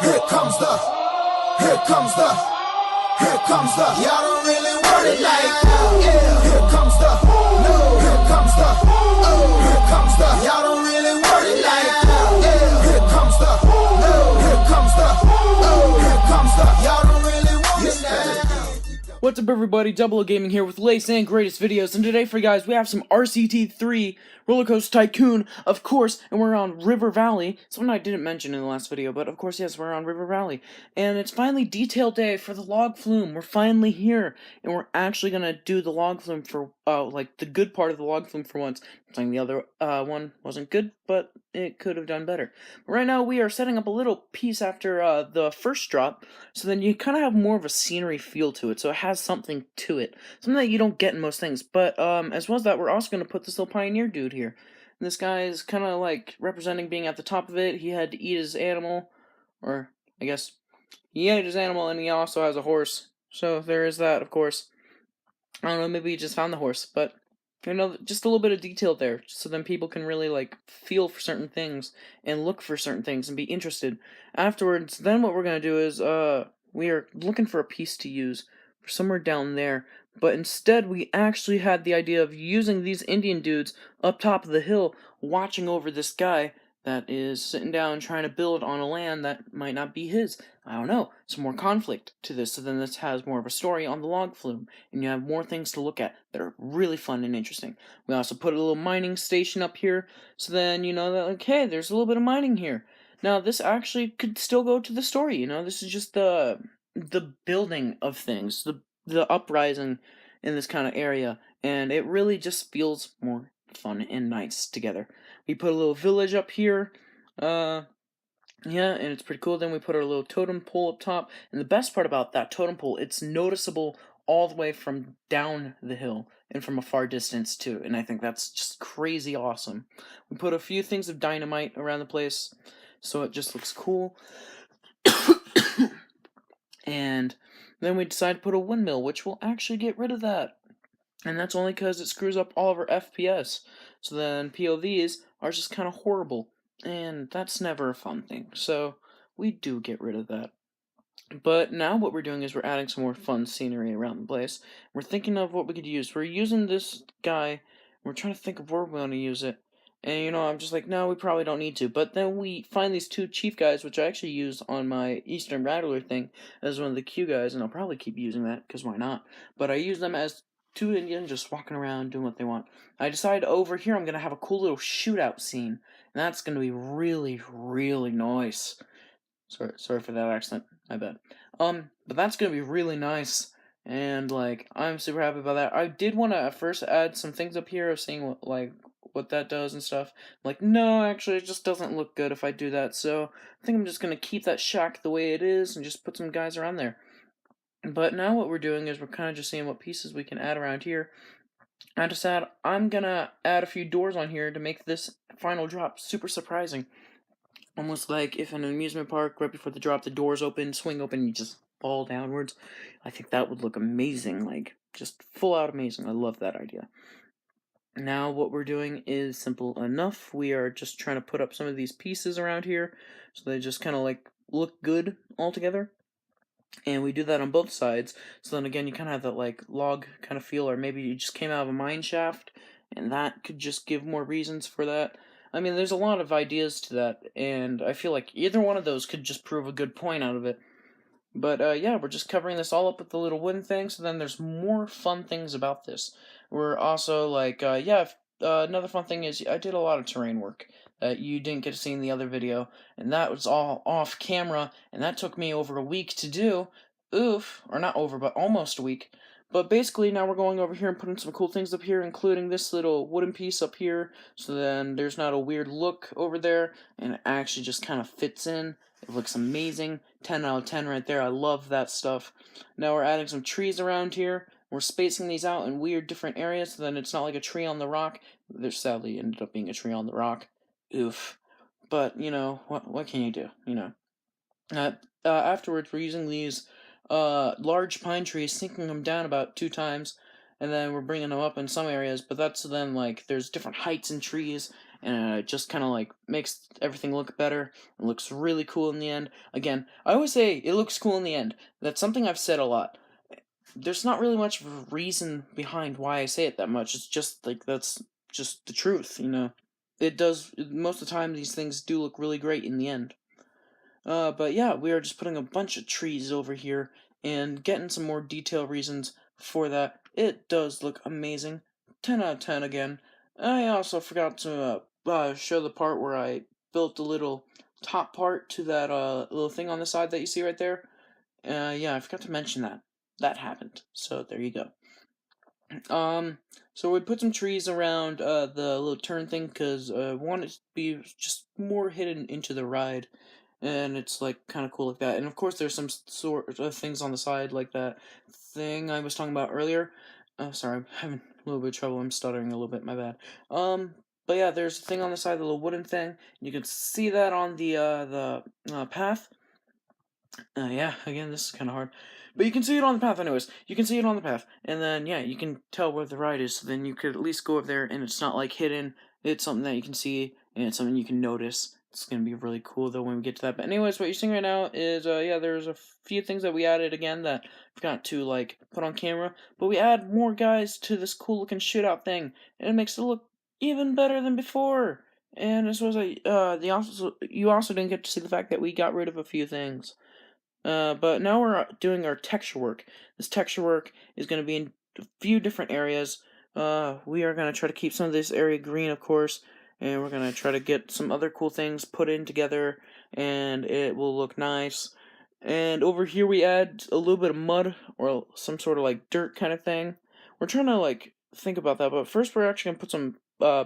Here comes the, here comes the, here comes the. Y'all don't really want it like that. Yeah. Here comes the, no. Here comes the, oh. Here comes the. Y'all don't really want it like that. Yeah. Here comes the, no. Here comes the, oh. Here comes the. Y'all don't really want it like that. What's up, everybody? Double O Gaming here with latest and greatest videos, and today for you guys we have some RCT3 Roller Coaster Tycoon, of course, and we're on River Valley. Something I didn't mention in the last video, but of course, yes, we're on River Valley, and it's finally detail day for the log flume. We're finally here, and we're actually gonna do the log flume for like the good part of the log flume for once. I'm saying the other one wasn't good, but it could have done better. But right now we are setting up a little piece after the first drop, so then you kind of have more of a scenery feel to it, so it has something to it, something that you don't get in most things. But as well as that, we're also going to put this little pioneer dude here. And this guy is kind of like representing being at the top of it. He had to eat his animal, or I guess he ate his animal, and he also has a horse, so there is that, of course. I don't know, maybe he just found the horse, but you know, just a little bit of detail there, so then people can really like feel for certain things and look for certain things and be interested. Afterwards, then what we're gonna do is we are looking for a piece to use for somewhere down there, but instead we actually had the idea of using these Indian dudes up top of the hill watching over this guy that is sitting down trying to build on a land that might not be his. I don't know, some more conflict to this, so then this has more of a story on the log flume, and you have more things to look at that are really fun and interesting. We also put a little mining station up here, so then you know that, okay, there's a little bit of mining here. Now, this actually could still go to the story, you know, this is just the building of things, the uprising in this kind of area, and it really just feels more fun and nice together. We put a little village up here, yeah, and it's pretty cool. Then we put our little totem pole up top, and the best part about that totem pole, it's noticeable all the way from down the hill and from a far distance too, and I think that's just crazy awesome. We put a few things of dynamite around the place, so it just looks cool. And then we decided to put a windmill, which will actually get rid of that. And that's only because it screws up all of our FPS. So then POVs are just kind of horrible. And that's never a fun thing. So we do get rid of that. But now what we're doing is we're adding some more fun scenery around the place. We're thinking of what we could use. We're using this guy. We're trying to think of where we want to use it. And, you know, I'm just like, no, we probably don't need to. But then we find these two chief guys, which I actually use on my Eastern Rattler thing as one of the Q guys. And I'll probably keep using that, because why not? But I use them as two Indians just walking around doing what they want. I decided over here I'm going to have a cool little shootout scene. And that's going to be really, really nice. Sorry for that accent. My bad. But that's going to be really nice. And, like, I'm super happy about that. I did want to at first add some things up here of seeing what that does and stuff. Like, no, actually, it just doesn't look good if I do that. So I think I'm just going to keep that shack the way it is and just put some guys around there. But now what we're doing is we're kind of just seeing what pieces we can add around here. I decided I'm going to add a few doors on here to make this final drop super surprising. Almost like if in an amusement park, right before the drop, the doors open, swing open, and you just fall downwards. I think that would look amazing, like, just full out amazing. I love that idea. Now what we're doing is simple enough. We are just trying to put up some of these pieces around here, so they just kind of like look good all together. And we do that on both sides, so then again you kind of have that like log kind of feel, or maybe you just came out of a mine shaft, and that could just give more reasons for that. I mean, there's a lot of ideas to that, and I feel like either one of those could just prove a good point out of it. But yeah, we're just covering this all up with the little wooden thing, so then there's more fun things about this. We're also like, another fun thing is I did a lot of terrain work that you didn't get to see in the other video, and that was all off camera, and that took me over a week to do. Oof, or not over, but almost a week. But basically, now we're going over here and putting some cool things up here, including this little wooden piece up here, so then there's not a weird look over there, and it actually just kind of fits in. It looks amazing. 10 out of 10 right there. I love that stuff. Now we're adding some trees around here. We're spacing these out in weird different areas, so then it's not like a tree on the rock. There sadly ended up being a tree on the rock. Oof. But, you know, what can you do, you know? Afterwards, we're using these large pine trees, sinking them down about 2 times, and then we're bringing them up in some areas, but that's then, like, there's different heights in trees, and it just kind of like makes everything look better. It looks really cool in the end. Again, I always say it looks cool in the end. That's something I've said a lot. There's not really much of a reason behind why I say it that much. It's just like that's just the truth, you know. It does most of the time. These things do look really great in the end. But yeah, we are just putting a bunch of trees over here and getting some more detail reasons for that. It does look amazing. 10 out of 10 again. I also forgot to show the part where I built the little top part to that little thing on the side that you see right there. Yeah, I forgot to mention that. That happened. So there you go. So we put some trees around the little turn thing because I want it to be just more hidden into the ride, and it's like kind of cool like that. And of course, there's some sort of things on the side like that thing I was talking about earlier. Sorry, I'm having a little bit of trouble. I'm stuttering a little bit. My bad. But yeah, there's a thing on the side, the little wooden thing. You can see that on the path. Yeah, again, this is kind of hard. But you can see it on the path anyways. You can see it on the path. And then, yeah, you can tell where the ride is. So then you could at least go over there, and it's not, like, hidden. It's something that you can see, and it's something you can notice. It's going to be really cool, though, when we get to that. But anyways, what you're seeing right now is, yeah, there's a few things that we added, again, that I forgot to, like, put on camera. But we add more guys to this cool-looking shootout thing, and it makes it look even better than before. And as well as, you also didn't get to see the fact that we got rid of a few things. But now we're doing our texture work. This texture work is going to be in a few different areas. We are going to try to keep some of this area green, of course, and we're going to try to get some other cool things put in together, and it will look nice. And over here we add a little bit of mud, or some sort of like dirt kind of thing. We're trying to like think about that, but first we're actually going to put some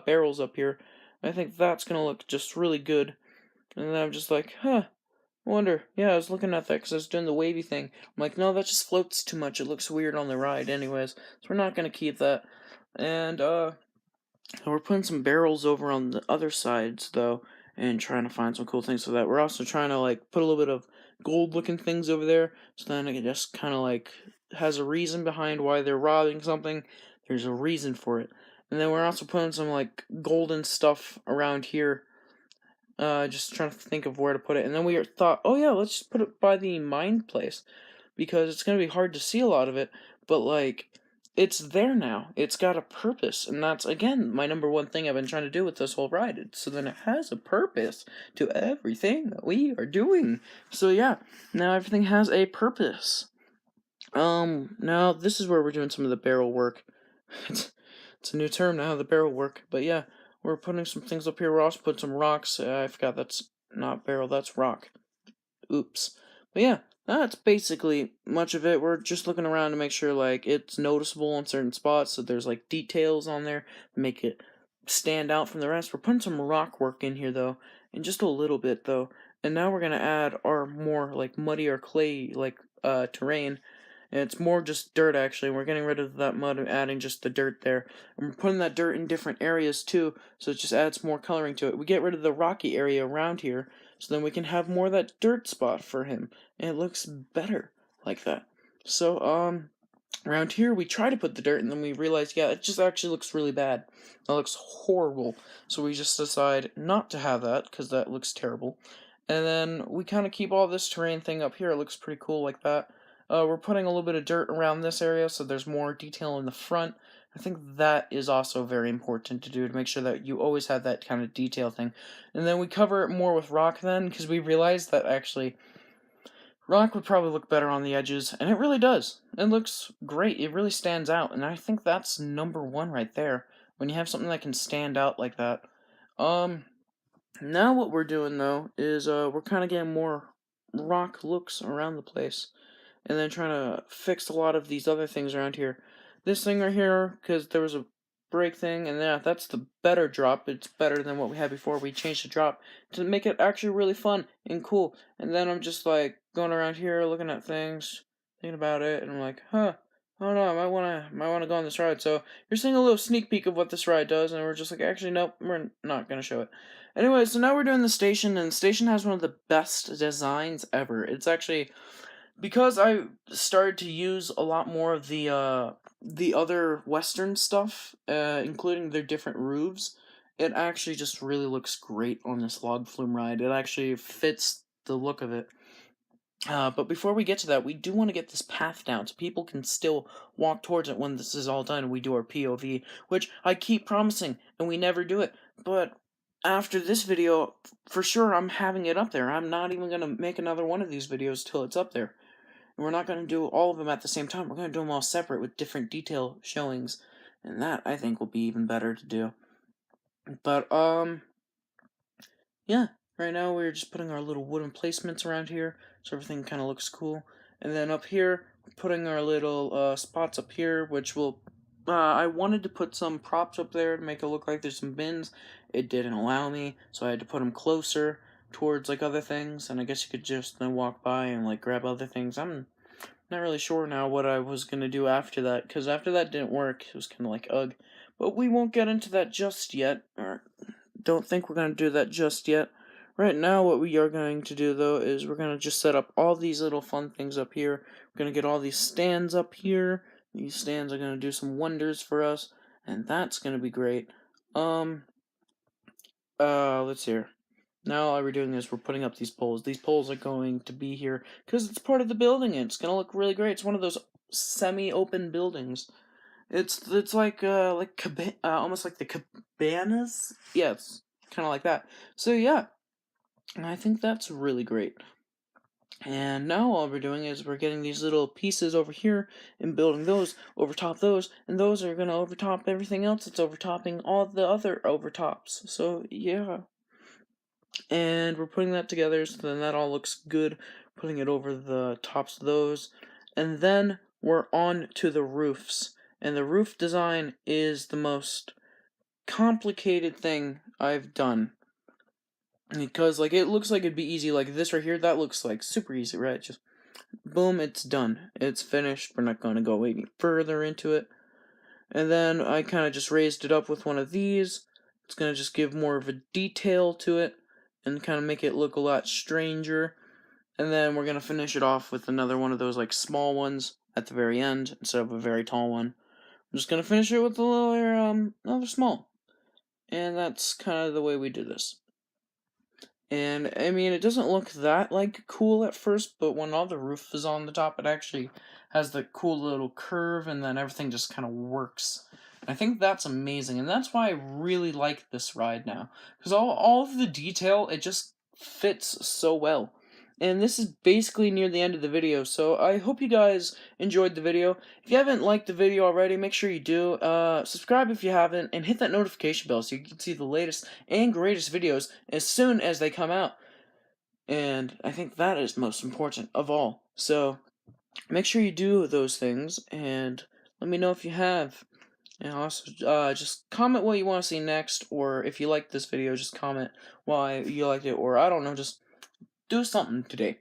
barrels up here. I think that's going to look just really good. And then I'm just like, huh. Wonder. Yeah, I was looking at that because I was doing the wavy thing. I'm like, no, that just floats too much. It looks weird on the ride, anyways. So we're not gonna keep that. And we're putting some barrels over on the other sides though, and trying to find some cool things for that. We're also trying to like put a little bit of gold-looking things over there, so then it just kind of like has a reason behind why they're robbing something. There's a reason for it. And then we're also putting some like golden stuff around here, just trying to think of where to put it. And then we thought, oh yeah, let's just put it by the mine place, because it's going to be hard to see a lot of it, but like, it's there now. It's got a purpose, and that's, again, my number one thing I've been trying to do with this whole ride. So then it has a purpose to everything that we are doing. So yeah, now everything has a purpose. Now this is where we're doing some of the barrel work. It's a new term now, the barrel work, but yeah. We're putting some things up here. We're also putting some rocks. I forgot that's not barrel, that's rock. Oops. But yeah, that's basically much of it. We're just looking around to make sure like it's noticeable in certain spots, so there's like details on there to make it stand out from the rest. We're putting some rock work in here though, and just a little bit though. And now we're gonna add our more like muddy or clay like terrain. And it's more just dirt, actually. We're getting rid of that mud and adding just the dirt there. And we're putting that dirt in different areas, too, so it just adds more coloring to it. We get rid of the rocky area around here, so then we can have more of that dirt spot for him. And it looks better like that. So, around here, we try to put the dirt, and then we realize, yeah, it just actually looks really bad. That looks horrible. So we just decide not to have that, because that looks terrible. And then we kind of keep all this terrain thing up here. It looks pretty cool like that. We're putting a little bit of dirt around this area so there's more detail in the front. I think that is also very important to do, to make sure that you always have that kind of detail thing. And then we cover it more with rock then, because we realized that actually rock would probably look better on the edges, and it really does. It looks great. It really stands out, and I think that's number one right there, when you have something that can stand out like that. Now what we're doing, though, is we're kind of getting more rock looks around the place, and then trying to fix a lot of these other things around here. This thing right here, because there was a break thing, and yeah, that's the better drop. It's better than what we had before. We changed the drop to make it actually really fun and cool. And then I'm just like going around here looking at things, thinking about it, and I'm like, huh, I don't know, I might wanna go on this ride. So you're seeing a little sneak peek of what this ride does, and we're just like, actually nope, we're not gonna show it. Anyway, so now we're doing the station, and the station has one of the best designs ever. It's actually, because I started to use a lot more of the other Western stuff, including their different roofs, it actually just really looks great on this log flume ride. It actually fits the look of it. But before we get to that, we do want to get this path down so people can still walk towards it when this is all done and we do our POV, which I keep promising and we never do it. But after this video, for sure, I'm having it up there. I'm not even going to make another one of these videos till it's up there. And we're not going to do all of them at the same time. We're going to do them all separate with different detail showings. And that, I think, will be even better to do. But, yeah. Right now, we're just putting our little wooden placements around here, so everything kind of looks cool. And then up here, putting our little spots up here, which will... I wanted to put some props up there to make it look like there's some bins. It didn't allow me, so I had to put them closer towards, like, other things. And I guess you could just then walk by and, like, grab other things. I'm not really sure now what I was going to do after that, because after that didn't work. It was kind of like, ugh. But we won't get into that just yet, or don't think we're going to do that just yet. Right now, what we are going to do, though, is we're going to just set up all these little fun things up here. We're going to get all these stands up here. These stands are going to do some wonders for us, and that's going to be great. Let's see here. Now all we're doing is we're putting up these poles. These poles are going to be here because it's part of the building, and it's going to look really great. It's one of those semi-open buildings. It's like almost like the cabanas. Yeah, it's kind of like that. So yeah. And I think that's really great. And now all we're doing is we're getting these little pieces over here and building those over top those, and those are going to overtop everything else that's overtopping all the other overtops. So yeah. And we're putting that together so then that all looks good, putting it over the tops of those. And then we're on to the roofs. And the roof design is the most complicated thing I've done. Because, like, it looks like it'd be easy, like this right here, that looks like super easy, right? Just, boom, it's done. It's finished. We're not going to go any further into it. And then I kind of just raised it up with one of these. It's going to just give more of a detail to it and kind of make it look a lot stranger. And then we're going to finish it off with another one of those, like, small ones at the very end instead of a very tall one. I'm just going to finish it with a little, another small. And that's kind of the way we do this. And, I mean, it doesn't look that, like, cool at first, but when all the roof is on the top, it actually has the cool little curve, and then everything just kind of works. And I think that's amazing, and that's why I really like this ride now. Because all of the detail, it just fits so well. And this is basically near the end of the video, so I hope you guys enjoyed the video. If you haven't liked the video already, make sure you do. Subscribe if you haven't, and hit that notification bell so you can see the latest and greatest videos as soon as they come out. And I think that is most important of all. So make sure you do those things, and let me know if you have. And also, just comment what you want to see next, or if you like this video, just comment why you liked it, or I don't know, just do something today.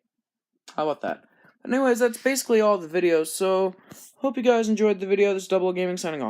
How about that? Anyways, that's basically all the videos, so hope you guys enjoyed the video. This is Double Gaming signing off.